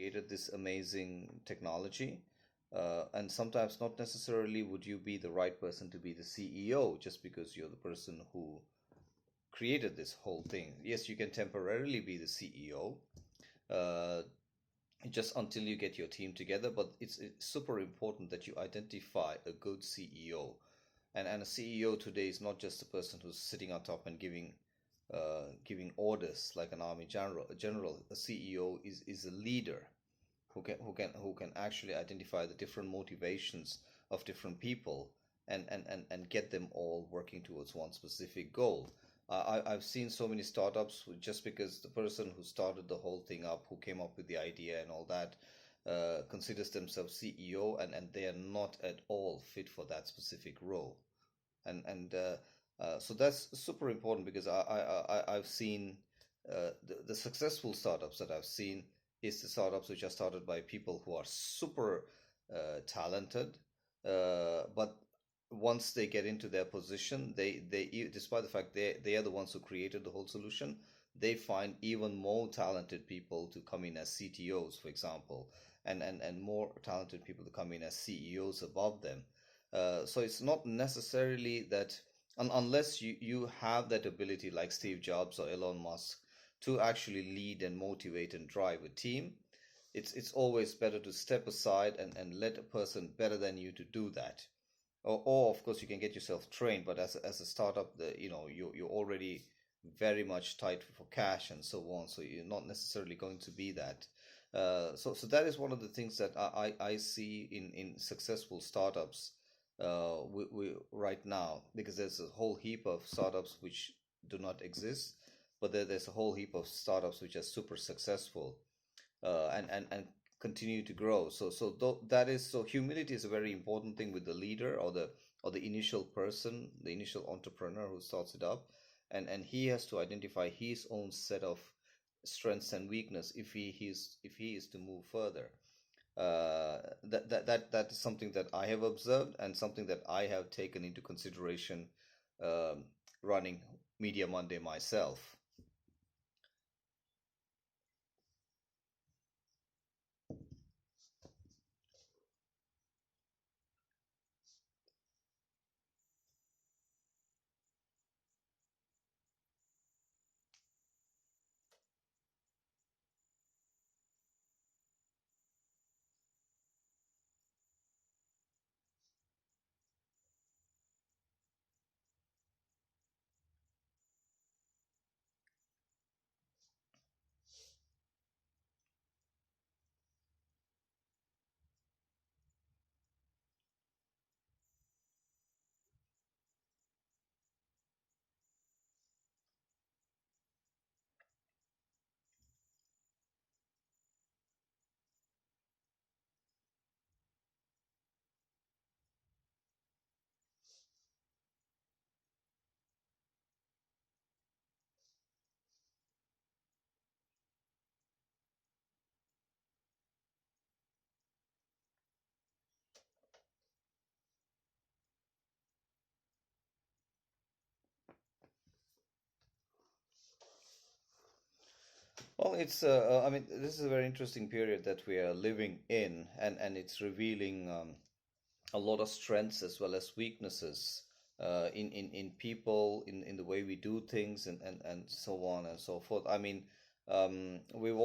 created this amazing technology. And sometimes not necessarily would you be the right person to be the CEO just because you're the person who created this whole thing. Yes, you can temporarily be the CEO, uh, just until you get your team together, but it's super important that you identify a good CEO. And a CEO today is not just a person who's sitting on top and giving orders like an army general. A CEO is a leader who can actually identify the different motivations of different people and get them all working towards one specific goal. I've seen so many startups just because the person who started the whole thing up, who came up with the idea and all that, considers themselves CEO, and they are not at all fit for that specific role. And so that's super important because I've seen the successful startups that I've seen is the startups which are started by people who are super talented, but once they get into their position, despite the fact they are the ones who created the whole solution, they find even more talented people to come in as CTOs, for example, and more talented people to come in as CEOs above them. So it's not necessarily that, unless you have that ability like Steve Jobs or Elon Musk to actually lead and motivate and drive a team, it's always better to step aside and let a person better than you to do that. Or of course you can get yourself trained, but as a startup, you're already very much tight for cash and so on, so you're not necessarily going to be that. So that is one of the things that I see in successful startups we right now, because there's a whole heap of startups which do not exist, but there's a whole heap of startups which are super successful, and continue to grow. That is, so humility is a very important thing with the leader, or the initial person, the initial entrepreneur who starts it up, and he has to identify his own set of strengths and weakness if he is to move further. That is something that I have observed and something that I have taken into consideration, um, running Media Monday myself. Well, I mean, this is a very interesting period that we are living in, and it's revealing a lot of strengths as well as weaknesses in people, in the way we do things, and so on and so forth. I mean, we've